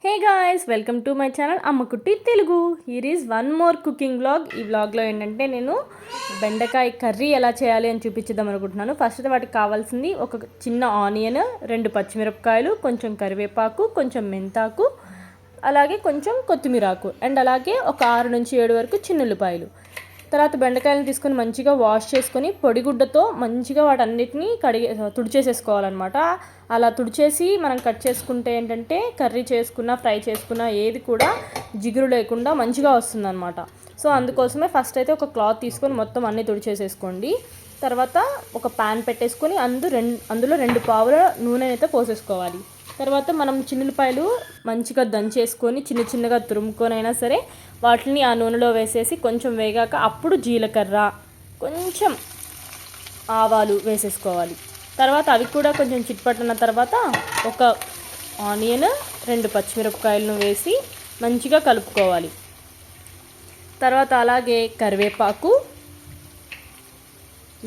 Hey guys, welcome to my channel Ammakutti Telugu. Here is one more cooking vlog. ఈ వ్లాగ్లో ఏంటంటే నేను బెండకాయ కర్రీ ఎలా చేయాలి అని చూపించేద్దాం అనుకుంటున్నాను. ఫస్ట్ అయితే వాటికి కావాల్సింది ఒక చిన్న ఆనియన్, 2 పచ్చిమిరపకాయలు, కొంచెం కరివేపాకు, కొంచెం మెంతాకు, అలాగే కొంచెం కొత్తిమీరాకు అండ్ అలాగే ఒక 6 నుంచి 7 వరకు చిన్నుల్లిపాయలు. తర్వాత బెండకాయలను తీసుకొని మంచిగా వాష్ చేసుకొని పొడిగుడ్డతో మంచిగా వాటన్నిటిని తుడిచేసేసుకోవాలన్నమాట. అలా తుడిచేసి మనం కట్ చేసుకుంటే ఏంటంటే కర్రీ చేసుకున్నా ఫ్రై చేసుకున్నా ఏది కూడా జిగురు లేకుండా మంచిగా వస్తుందన్నమాట. సో అందుకోసమే ఫస్ట్ అయితే ఒక క్లాత్ తీసుకొని మొత్తం అన్నీ తుడిచేసేసుకోండి. తర్వాత ఒక ప్యాన్ పెట్టేసుకొని అందులో 2 పావుల నూనె అయితే పోసేసుకోవాలి. తర్వాత మనం చిన్నులపాయలు మంచిగా దంచేసుకొని చిన్నగా తురుముకొని అయినా సరే వాటిని ఆ నూనెలో వేసేసి కొంచెం వేగాక అప్పుడు జీలకర్ర, కొంచెం ఆవాలు వేసేసుకోవాలి. తర్వాత అవి కూడా కొంచెం చిట్పట్టున్న తర్వాత ఒక ఆనియన్, 2 పచ్చిమిరపకాయలను వేసి మంచిగా కలుపుకోవాలి. తర్వాత అలాగే కరివేపాకు,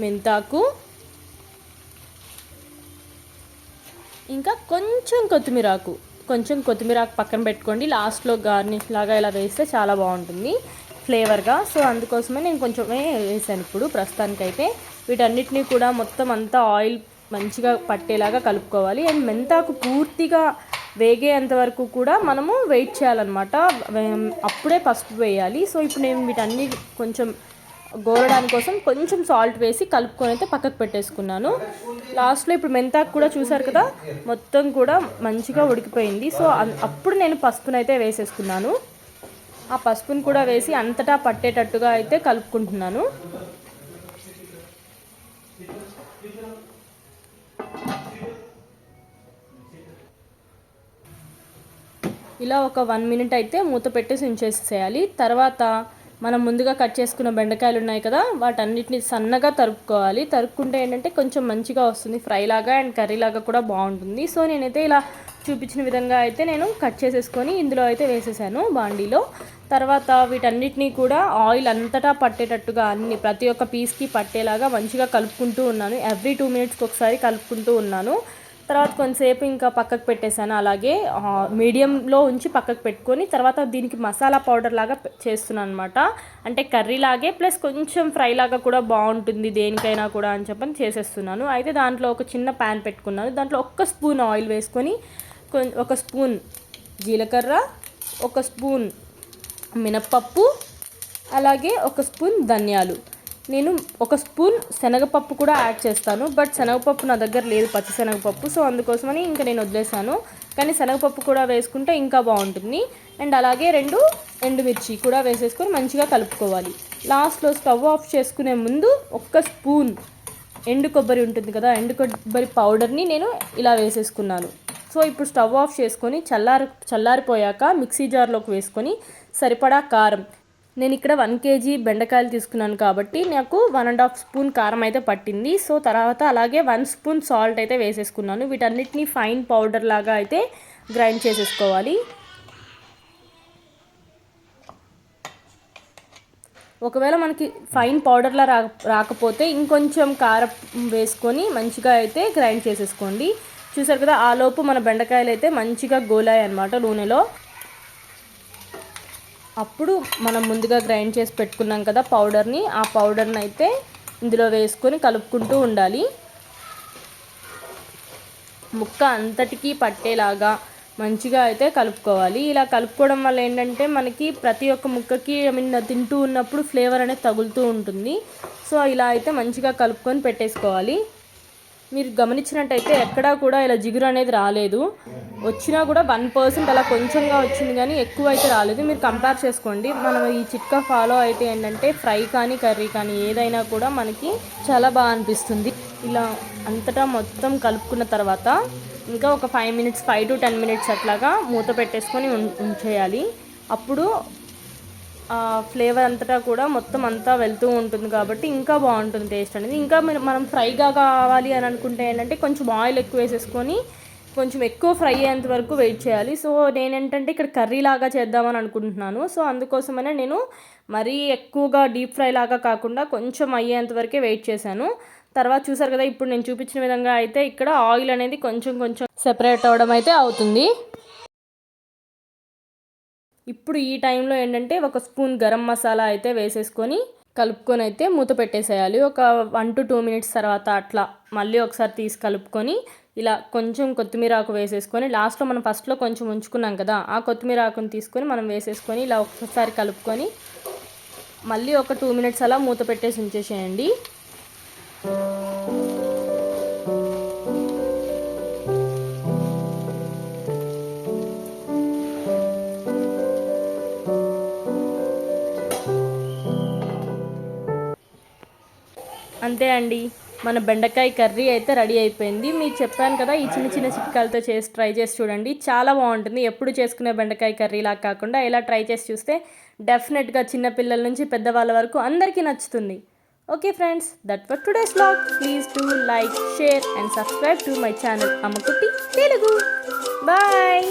మెంతాకు, ఇంకా కొంచెం కొత్తిమీరాకు పక్కన పెట్టుకోండి. లాస్ట్లో గార్నిష్ లాగా ఇలా వేస్తే చాలా బాగుంటుంది ఫ్లేవర్గా. సో అందుకోసమే నేను కొంచెమే వేసాను ఇప్పుడు ప్రస్తుతానికైతే. వీటన్నిటిని కూడా మొత్తం అంతా ఆయిల్ మంచిగా పట్టేలాగా కలుపుకోవాలి. అండ్ మెంతాకు పూర్తిగా వేగేంత వరకు కూడా మనము వెయిట్ చేయాలన్నమాట. అప్పుడే పసుపు వేయాలి. సో ఇప్పుడు నేను వీటన్ని కొంచెం గోరడానికి కోసం కొంచెం సాల్ట్ వేసి కలుపుకొని అయితే పక్కకు పెట్టేసుకున్నాను. లాస్ట్లో ఇప్పుడు మెంతాకు కూడా చూసారు కదా, మొత్తం కూడా మంచిగా ఉడికిపోయింది. సో అప్పుడు నేను పసుపునైతే వేసేసుకున్నాను. ఆ పసుపుని కూడా వేసి అంతటా పట్టేటట్టుగా అయితే కలుపుకుంటున్నాను. ఇలా ఒక 1 మినిట్ అయితే మూత పెట్టేసి ఉంచేసేయాలి. తర్వాత మనం ముందుగా కట్ చేసుకున్న బెండకాయలు ఉన్నాయి కదా, వాటన్నిటిని సన్నగా తరుపుకోవాలి. తరుపుకుంటే ఏంటంటే కొంచెం మంచిగా వస్తుంది, ఫ్రై లాగా అండ్ కర్రీ లాగా కూడా బాగుంటుంది. సో నేనైతే ఇలా చూపించిన విధంగా అయితే నేను కట్ చేసేసుకొని ఇందులో అయితే వేసేసాను బాండీలో. తర్వాత వీటన్నిటినీ కూడా ఆయిల్ అంతటా పట్టేటట్టుగా ప్రతి ఒక్క పీస్కి పట్టేలాగా మంచిగా కలుపుకుంటూ ఉన్నాను. ఎవ్రీ 2 మినిట్స్కి ఒకసారి కలుపుకుంటూ ఉన్నాను. తర్వాత కొంతసేపు ఇంకా పక్కకు పెట్టేశాను. అలాగే మీడియంలో ఉంచి పక్కకు పెట్టుకొని తర్వాత దీనికి మసాలా పౌడర్ లాగా చేస్తున్నాను అనమాట. అంటే కర్రీ లాగే ప్లస్ కొంచెం ఫ్రై లాగా కూడా బాగుంటుంది దేనికైనా కూడా అని చెప్పని చేసేస్తున్నాను. అయితే దాంట్లో ఒక చిన్న ప్యాన్ పెట్టుకున్నాను. దాంట్లో 1 స్పూన్ ఆయిల్ వేసుకొని 1 స్పూన్ జీలకర్ర, 1 స్పూన్ మినప్పప్పు, అలాగే 1 స్పూన్ ధనియాలు, నేను 1 స్పూన్ శనగపప్పు కూడా యాడ్ చేస్తాను. బట్ శనగపప్పు నా దగ్గర లేదు, పచ్చి శనగపప్పు. సో అందుకోసమని ఇంకా నేను వదిలేసాను. కానీ శనగపప్పు కూడా వేసుకుంటే ఇంకా బాగుంటుంది. అండ్ అలాగే 2 ఎండుమిర్చి కూడా వేసేసుకొని మంచిగా కలుపుకోవాలి. లాస్ట్లో స్టవ్ ఆఫ్ చేసుకునే ముందు 1 స్పూన్ ఎండు కొబ్బరి ఉంటుంది కదా, ఎండు కొబ్బరి పౌడర్ని నేను ఇలా వేసేసుకున్నాను. సో ఇప్పుడు స్టవ్ ఆఫ్ చేసుకొని చల్లారిపోయాక మిక్సీ జార్లోకి వేసుకొని సరిపడా కారం, నేను ఇక్కడ 1 kg బెండకాయలు తీసుకున్నాను కాబట్టి నాకు 1.5 స్పూన్ కారం అయితే పట్టింది. సో తర్వాత అలాగే 1 స్పూన్ సాల్ట్ అయితే వేసేసుకున్నాను. వీటన్నిటిని ఫైన్ పౌడర్ లాగా అయితే గ్రైండ్ చేసేసుకోవాలి. ఒకవేళ మనకి ఫైన్ పౌడర్లా రాకపోతే ఇంకొంచెం కారం వేసుకొని మంచిగా అయితే గ్రైండ్ చేసేసుకోండి. చూసారు కదా, ఆ లోపు మన బెండకాయలు అయితే మంచిగా గోలాయి అన్నమాట నూనెలో. అప్పుడు మనం ముందుగా గ్రైండ్ చేసి పెట్టుకున్నాం కదా పౌడర్ని, ఆ పౌడర్ని అయితే ఇందులో వేసుకొని కలుపుకుంటూ ఉండాలి. ముక్క అంతటికీ పట్టేలాగా మంచిగా అయితే కలుపుకోవాలి. ఇలా కలుపుకోవడం వల్ల ఏంటంటే మనకి ప్రతి ఒక్క ముక్కకి తింటూ ఉన్నప్పుడు ఫ్లేవర్ అనేది తగులుతూ ఉంటుంది. సో ఇలా అయితే మంచిగా కలుపుకొని పెట్టేసుకోవాలి. మీరు గమనించినట్టయితే ఎక్కడా కూడా ఇలా జిగురు అనేది రాలేదు. వచ్చినా కూడా 1% అలా కొంచెంగా వచ్చింది, కానీ ఎక్కువ అయితే రాలేదు. మీరు కంపేర్ చేసుకోండి. మనం ఈ చిట్కా ఫాలో అయితే ఏంటంటే ఫ్రై కానీ కర్రీ కానీ ఏదైనా కూడా మనకి చాలా బాగా అనిపిస్తుంది. ఇలా అంతటా మొత్తం కలుపుకున్న తర్వాత ఇంకా ఒక 5 to 10 మినిట్స్ అట్లాగా మూత పెట్టేసుకొని ఉంచేయాలి. అప్పుడు ఫ్లేవర్ అంతటా కూడా మొత్తం అంతా వెళ్తూ ఉంటుంది కాబట్టి ఇంకా బాగుంటుంది టేస్ట్ అనేది. ఇంకా మనం ఫ్రైగా కావాలి అని అనుకుంటే ఏంటంటే కొంచెం ఆయిల్ ఎక్కువ వేసేసుకొని కొంచెం ఎక్కువ ఫ్రై అయ్యేంత వరకు వెయిట్ చేయాలి. సో నేనేంటంటే ఇక్కడ కర్రీ లాగా చేద్దామని అనుకుంటున్నాను. సో అందుకోసమనే నేను మరీ ఎక్కువగా డీప్ ఫ్రై లాగా కాకుండా కొంచెం అయ్యేంత వరకే వెయిట్ చేశాను. తర్వాత చూసారు కదా, ఇప్పుడు నేను చూపించిన విధంగా అయితే ఇక్కడ ఆయిల్ అనేది కొంచెం సెపరేట్ అవ్వడం అయితే అవుతుంది. ఇప్పుడు ఈ టైంలో ఏంటంటే ఒక స్పూన్ గరం మసాలా అయితే వేసేసుకొని కలుపుకొని అయితే మూత పెట్టేసేయాలి. ఒక 1 to 2 మినిట్స్ తర్వాత అట్లా మళ్ళీ ఒకసారి తీసి కలుపుకొని ఇలా కొంచెం కొత్తిమీర ఆకు వేసేసుకొని లాస్ట్లో మనం ఫస్ట్లో కొంచెం ఉంచుకున్నాం కదా, ఆ కొత్తిమీర ఆకుని తీసుకొని మనం వేసేసుకొని ఇలా ఒకసారి కలుపుకొని మళ్ళీ ఒక 2 మినిట్స్ అలా మూత పెట్టేసి ఉంచేసేయండి. అంతే అండి, మన బెండకాయ కర్రీ అయితే రెడీ అయిపోయింది. మీకు చెప్పాను కదా, ఈ చిన్న చిన్న చిట్కాలతో ట్రై చేసి చూడండి, చాలా బాగుంటుంది. ఎప్పుడు చేసుకునే బెండకాయ కర్రీలా కాకుండా ఇలా ట్రై చేసి చూస్తే డెఫినెట్గా చిన్నపిల్లల నుంచి పెద్దవాళ్ళ వరకు అందరికీ నచ్చుతుంది. Okay friends, that for today's vlog. Please do like, share and subscribe to my channel Ammakutti Telugu. Bye.